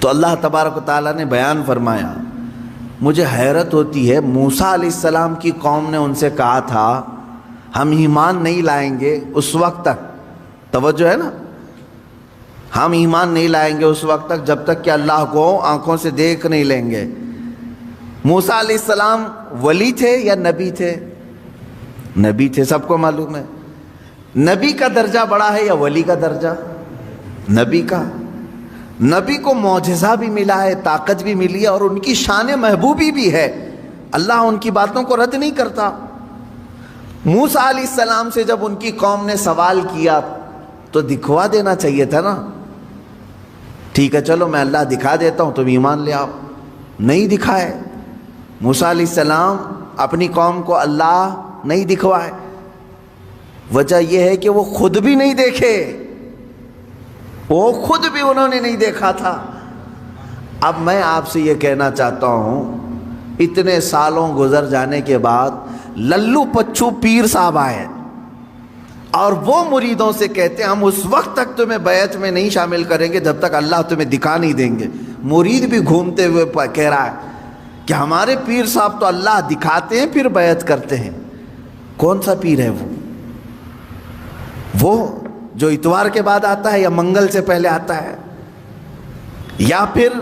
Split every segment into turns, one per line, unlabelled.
تو اللہ تبارک و تعالیٰ نے بیان فرمایا، مجھے حیرت ہوتی ہے، موسیٰ علیہ السلام کی قوم نے ان سے کہا تھا ہم ایمان نہیں لائیں گے اس وقت تک، توجہ ہے نا، ہم ایمان نہیں لائیں گے اس وقت تک جب تک کہ اللہ کو آنکھوں سے دیکھ نہیں لیں گے۔ موسیٰ علیہ السلام ولی تھے یا نبی تھے؟ نبی تھے، سب کو معلوم ہے۔ نبی کا درجہ بڑا ہے یا ولی کا درجہ؟ نبی کا۔ نبی کو معجزہ بھی ملا ہے، طاقت بھی ملی ہے، اور ان کی شان محبوبی بھی ہے، اللہ ان کی باتوں کو رد نہیں کرتا۔ موسیٰ علیہ السلام سے جب ان کی قوم نے سوال کیا تو دکھوا دینا چاہیے تھا نا، ٹھیک ہے چلو میں اللہ دکھا دیتا ہوں تم ایمان لے آؤ، نہیں دکھائے۔ موسیٰ علیہ السلام اپنی قوم کو اللہ نہیں دکھوائے، وجہ یہ ہے کہ وہ خود بھی نہیں دیکھے، وہ خود بھی انہوں نے نہیں دیکھا تھا۔ اب میں آپ سے یہ کہنا چاہتا ہوں، اتنے سالوں گزر جانے کے بعد للو پچھو پیر صاحب آئے اور وہ مریدوں سے کہتے ہیں ہم اس وقت تک تمہیں بیعت میں نہیں شامل کریں گے جب تک اللہ تمہیں دکھا نہیں دیں گے۔ مرید بھی گھومتے ہوئے کہہ رہا ہے کہ ہمارے پیر صاحب تو اللہ دکھاتے ہیں پھر بیعت کرتے ہیں۔ کون سا پیر ہے وہ جو اتوار کے بعد آتا ہے یا منگل سے پہلے آتا ہے، یا پھر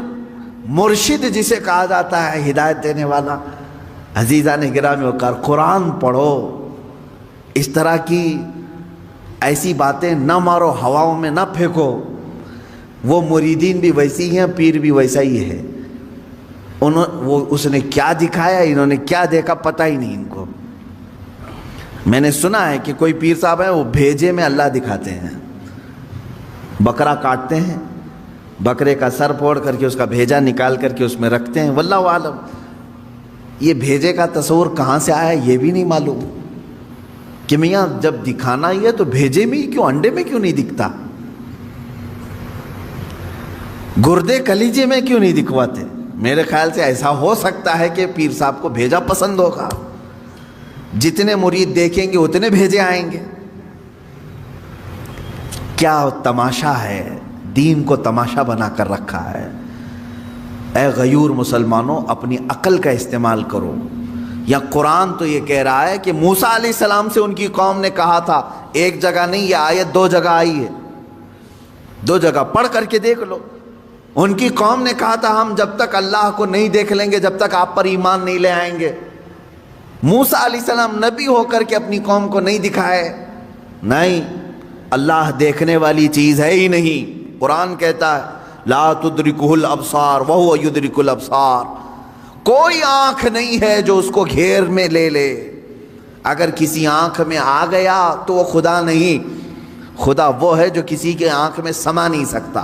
مرشد جسے کہا جاتا ہے ہدایت دینے والا؟ عزیزان گرامی وقار، قرآن پڑھو، اس طرح کی ایسی باتیں نہ مارو، ہواؤں میں نہ پھینکو۔ وہ مریدین بھی ویسی ہیں، پیر بھی ویسا ہی ہے، اس نے کیا دکھایا، انہوں نے کیا دیکھا، پتہ ہی نہیں ان کو۔ میں نے سنا ہے کہ کوئی پیر صاحب ہیں وہ بھیجے میں اللہ دکھاتے ہیں، بکرا کاٹتے ہیں، بکرے کا سر پھوڑ کر کے اس کا بھیجا نکال کر کے اس میں رکھتے ہیں، واللہ عالم۔ یہ بھیجے کا تصور کہاں سے آیا یہ بھی نہیں معلوم کہ میاں جب دکھانا ہی ہے تو بھیجے میں ہی کیوں، انڈے میں کیوں نہیں دکھتا، گردے کلیجے میں کیوں نہیں دکھواتے؟ میرے خیال سے ایسا ہو سکتا ہے کہ پیر صاحب کو بھیجا پسند ہوگا، جتنے مرید دیکھیں گے اتنے بھیجے آئیں گے۔ کیا تماشا ہے، دین کو تماشا بنا کر رکھا ہے۔ اے غیور مسلمانوں، اپنی عقل کا استعمال کرو۔ یا قرآن تو یہ کہہ رہا ہے کہ موسیٰ علیہ السلام سے ان کی قوم نے کہا تھا، ایک جگہ نہیں، یہ آیت 2 جگہ آئی ہے، 2 جگہ پڑھ کر کے دیکھ لو۔ ان کی قوم نے کہا تھا ہم جب تک اللہ کو نہیں دیکھ لیں گے جب تک آپ پر ایمان نہیں لے آئیں گے۔ موسیٰ علیہ السلام نبی ہو کر کے اپنی قوم کو نہیں دکھائے، نہیں، اللہ دیکھنے والی چیز ہے ہی نہیں۔ قرآن کہتا ہے لا تدرکہ الابصار وہو یدرک الابصار، کوئی آنکھ نہیں ہے جو اس کو گھیر میں لے لے۔ اگر کسی آنکھ میں آ گیا تو وہ خدا نہیں، خدا وہ ہے جو کسی کے آنکھ میں سما نہیں سکتا۔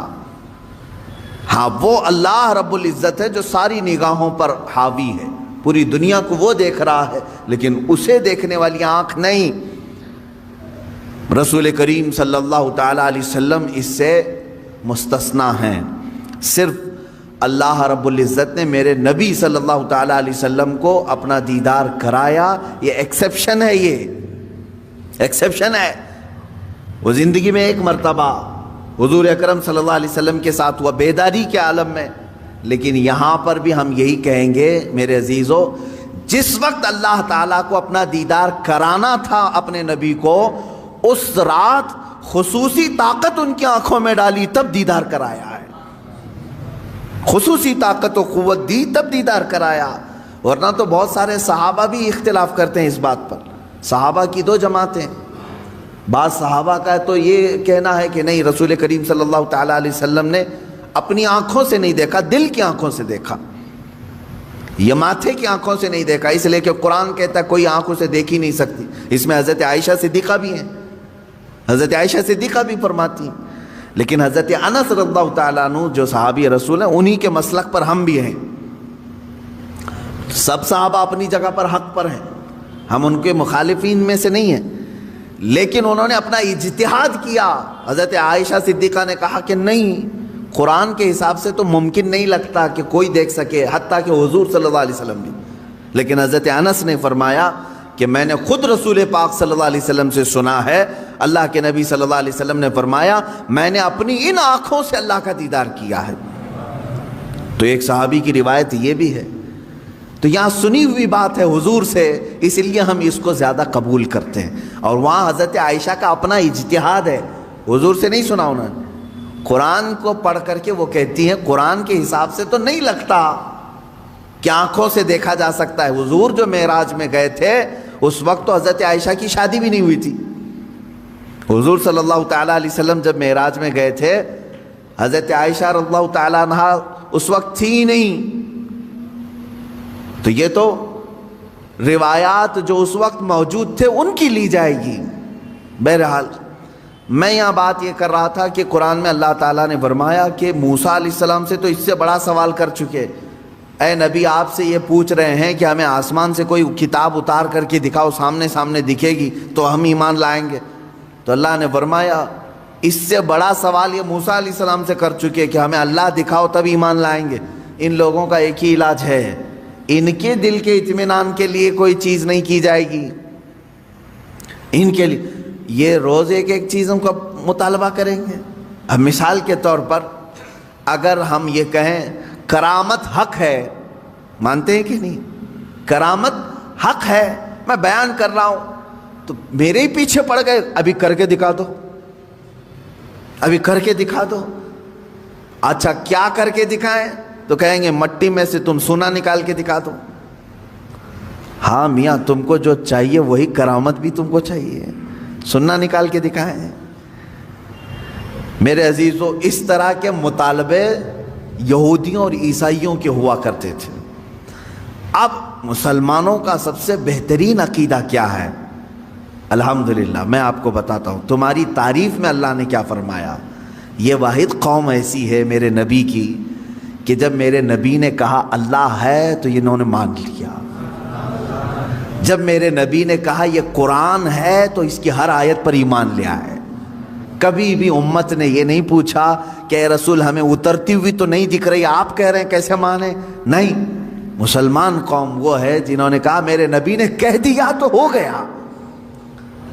ہاں وہ اللہ رب العزت ہے جو ساری نگاہوں پر حاوی ہے، پوری دنیا کو وہ دیکھ رہا ہے، لیکن اسے دیکھنے والی آنکھ نہیں۔ رسول کریم صلی اللہ تعالیٰ علیہ وسلم اس سے مستثنا ہیں۔ صرف اللہ رب العزت نے میرے نبی صلی اللہ تعالیٰ علیہ وسلم کو اپنا دیدار کرایا، یہ ایکسیپشن ہے، یہ ایکسیپشن ہے۔ وہ زندگی میں ایک مرتبہ حضور اکرم صلی اللہ علیہ وسلم کے ساتھ ہوا بیداری کے عالم میں، لیکن یہاں پر بھی ہم یہی کہیں گے میرے عزیزو، جس وقت اللہ تعالیٰ کو اپنا دیدار کرانا تھا اپنے نبی کو، اس رات خصوصی طاقت ان کی آنکھوں میں ڈالی تب دیدار کرایا ہے، خصوصی طاقت و قوت دی تب دیدار کرایا۔ ورنہ تو بہت سارے صحابہ بھی اختلاف کرتے ہیں اس بات پر، صحابہ کی 2 جماعتیں، بعض صحابہ کا تو یہ کہنا ہے کہ نہیں، رسول کریم صلی اللہ تعالیٰ علیہ وسلم نے اپنی آنکھوں سے نہیں دیکھا، دل کی آنکھوں سے دیکھا، یہ ماتھے کی آنکھوں سے نہیں دیکھا، اس لیے کہ قرآن کہتا ہے کوئی آنکھوں سے دیکھ ہی نہیں سکتی۔ اس میں حضرت عائشہ صدیقہ بھی ہیں، حضرت عائشہ صدیقہ بھی فرماتی ہیں، لیکن حضرت انس رضی اللہ تعالیٰ عنہ جو صحابی رسول ہیں انہی کے مسلک پر ہم بھی ہیں۔ سب صحابہ اپنی جگہ پر حق پر ہیں، ہم ان کے مخالفین میں سے نہیں ہیں، لیکن انہوں نے اپنا اجتہاد کیا۔ حضرت عائشہ صدیقہ نے کہا کہ نہیں، قرآن کے حساب سے تو ممکن نہیں لگتا کہ کوئی دیکھ سکے، حتیٰ کہ حضور صلی اللہ علیہ وسلم بھی۔ لیکن حضرت انس نے فرمایا کہ میں نے خود رسول پاک صلی اللہ علیہ وسلم سے سنا ہے، اللہ کے نبی صلی اللہ علیہ وسلم نے فرمایا میں نے اپنی ان آنکھوں سے اللہ کا دیدار کیا ہے۔ تو ایک صحابی کی روایت یہ بھی ہے. تو یہاں سنی ہوئی بات ہے حضور سے، اس لیے ہم اس کو زیادہ قبول کرتے ہیں. اور وہاں حضرت عائشہ کا اپنا اجتہاد ہے، حضور سے نہیں سنا انہوں نے. قرآن کو پڑھ کر کے وہ کہتی ہیں قرآن کے حساب سے تو نہیں لگتا کہ آنکھوں سے دیکھا جا سکتا ہے. حضور جو معراج میں گئے تھے اس وقت تو حضرت عائشہ کی شادی بھی نہیں ہوئی تھی. حضور صلی اللہ تعالیٰ علیہ وسلم جب معراج میں گئے تھے، حضرت عائشہ رضی اللہ تعالیٰ عنہ اس وقت تھی ہی نہیں. تو یہ تو روایات جو اس وقت موجود تھے ان کی لی جائے گی. بہرحال میں یہاں بات یہ کر رہا تھا کہ قرآن میں اللہ تعالیٰ نے فرمایا کہ موسیٰ علیہ السلام سے تو اس سے بڑا سوال کر چکے. اے نبی، آپ سے یہ پوچھ رہے ہیں کہ ہمیں آسمان سے کوئی کتاب اتار کر کے دکھاؤ، سامنے دکھے گی تو ہم ایمان لائیں گے. تو اللہ نے فرمایا اس سے بڑا سوال یہ موسیٰ علیہ السلام سے کر چکے کہ ہمیں اللہ دکھاؤ تب ایمان لائیں گے. ان لوگوں کا ایک ہی علاج ہے، ان کے دل کے اطمینان کے لیے کوئی چیز نہیں کی جائے گی. ان کے لیے یہ روز ایک ایک چیزوں کا مطالبہ کریں گے. اب مثال کے طور پر اگر ہم یہ کہیں کرامت حق ہے، مانتے ہیں کہ نہیں؟ کرامت حق ہے، میں بیان کر رہا ہوں تو میرے ہی پیچھے پڑ گئے، ابھی کر کے دکھا دو، ابھی کر کے دکھا دو. اچھا کیا کر کے دکھائیں؟ تو کہیں گے مٹی میں سے تم سونا نکال کے دکھا دو. ہاں میاں، تم کو جو چاہیے وہی کرامت بھی تم کو چاہیے، سونا نکال کے دکھائیں. میرے عزیزو، اس طرح کے مطالبے یہودیوں اور عیسائیوں کے ہوا کرتے تھے. اب مسلمانوں کا سب سے بہترین عقیدہ کیا ہے؟ الحمدللہ میں آپ کو بتاتا ہوں. تمہاری تعریف میں اللہ نے کیا فرمایا. یہ واحد قوم ایسی ہے میرے نبی کی کہ جب میرے نبی نے کہا اللہ ہے تو انہوں نے مان لیا. جب میرے نبی نے کہا یہ قرآن ہے تو اس کی ہر آیت پر ایمان لیا ہے. کبھی بھی امت نے یہ نہیں پوچھا کہ اے رسول ہمیں اترتی ہوئی تو نہیں دکھ رہی، آپ کہہ رہے ہیں کیسے مانیں. نہیں، مسلمان قوم وہ ہے جنہوں نے کہا میرے نبی نے کہہ دیا تو ہو گیا.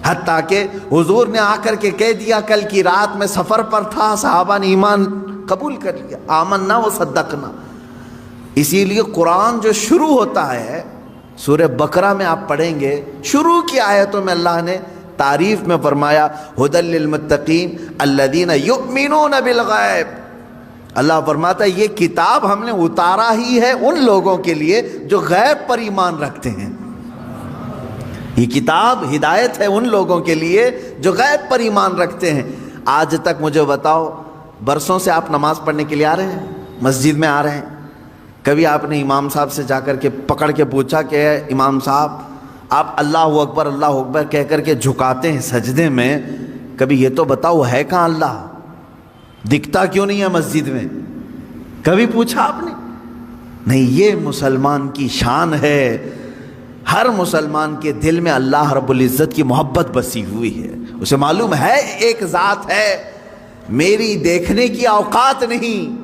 حتیٰ کہ حضور نے آ کر کے کہہ دیا، کل کی رات میں سفر پر تھا، صحابہ نے ایمان قبول کر لیا، آمنا و صدقنا. اسی لیے قرآن جو شروع ہوتا ہے، سورہ بقرہ میں آپ پڑھیں گے، شروع کی آیتوں میں اللہ نے تعریف میں فرمایا ھدی للمتقین الذین یؤمنون بالغیب. اللہ فرماتا ہے یہ کتاب ہم نے اتارا ہی ہے ان لوگوں کے لیے جو غیب پر ایمان رکھتے ہیں. یہ کتاب ہدایت ہے ان لوگوں کے لیے جو غیب پر ایمان رکھتے ہیں. آج تک مجھے بتاؤ، برسوں سے آپ نماز پڑھنے کے لیے آ رہے ہیں، مسجد میں آ رہے ہیں، کبھی آپ نے امام صاحب سے جا کر کے پکڑ کے پوچھا کہ امام صاحب آپ اللہ اکبر کہہ کر کے جھکاتے ہیں سجدے میں، کبھی یہ تو بتاؤ ہے کہاں اللہ؟ دکھتا کیوں نہیں ہے مسجد میں؟ کبھی پوچھا آپ نے؟ نہیں، یہ مسلمان کی شان ہے. ہر مسلمان کے دل میں اللہ رب العزت کی محبت بسی ہوئی ہے. اسے معلوم ہے ایک ذات ہے، میری دیکھنے کی اوقات نہیں.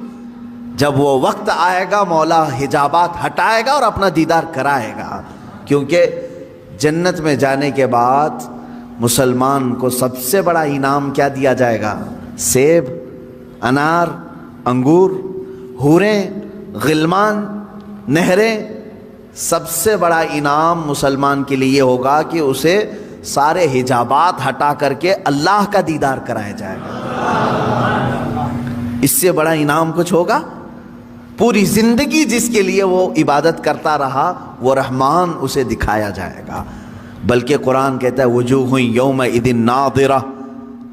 جب وہ وقت آئے گا مولا حجابات ہٹائے گا اور اپنا دیدار کرائے گا. کیونکہ جنت میں جانے کے بعد مسلمان کو سب سے بڑا انعام کیا دیا جائے گا؟ سیب، انار، انگور، حوریں، غلمان، نہریں. سب سے بڑا انعام مسلمان کے لیے ہوگا کہ اسے سارے حجابات ہٹا کر کے اللہ کا دیدار کرایا جائے گا. اس سے بڑا انعام کچھ ہوگا؟ پوری زندگی جس کے لیے وہ عبادت کرتا رہا وہ رحمان اسے دکھایا جائے گا. بلکہ قرآن کہتا ہے وجوہ یومئذ ناظرہ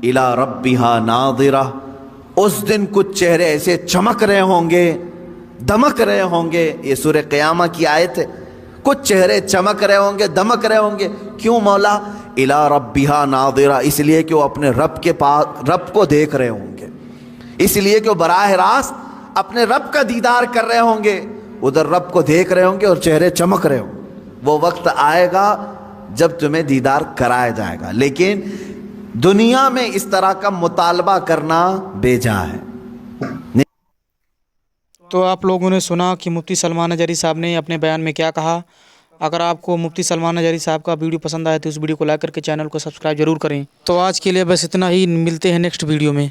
الی ربہا ناظرہ. اس دن کچھ چہرے ایسے چمک رہے ہوں گے، دمک رہے ہوں گے. یہ سورہ قیامہ کی آیت ہے. کچھ چہرے چمک رہے ہوں گے، دمک رہے ہوں گے. کیوں مولا؟ الی ربہا ناظرہ، اس لیے کہ وہ اپنے رب کو دیکھ رہے ہوں گے، اس لیے کہ وہ براہ راست اپنے رب کا دیدار کر رہے ہوں گے. ادھر رب کو دیکھ رہے ہوں گے اور چہرے چمک رہے ہوں. وہ وقت آئے گا جب تمہیں دیدار کرایا جائے گا. لیکن دنیا میں اس طرح کا مطالبہ کرنا بیجا ہے.
تو آپ لوگوں نے سنا کہ مفتی سلمان اجہری صاحب نے اپنے بیان میں کیا کہا. اگر آپ کو مفتی سلمان اجہری صاحب کا ویڈیو پسند آئے تو اس ویڈیو کو لائک کر کے چینل کو سبسکرائب ضرور کریں. تو آج کے لیے بس اتنا ہی، ملتے ہیں نیکسٹ ویڈیو میں.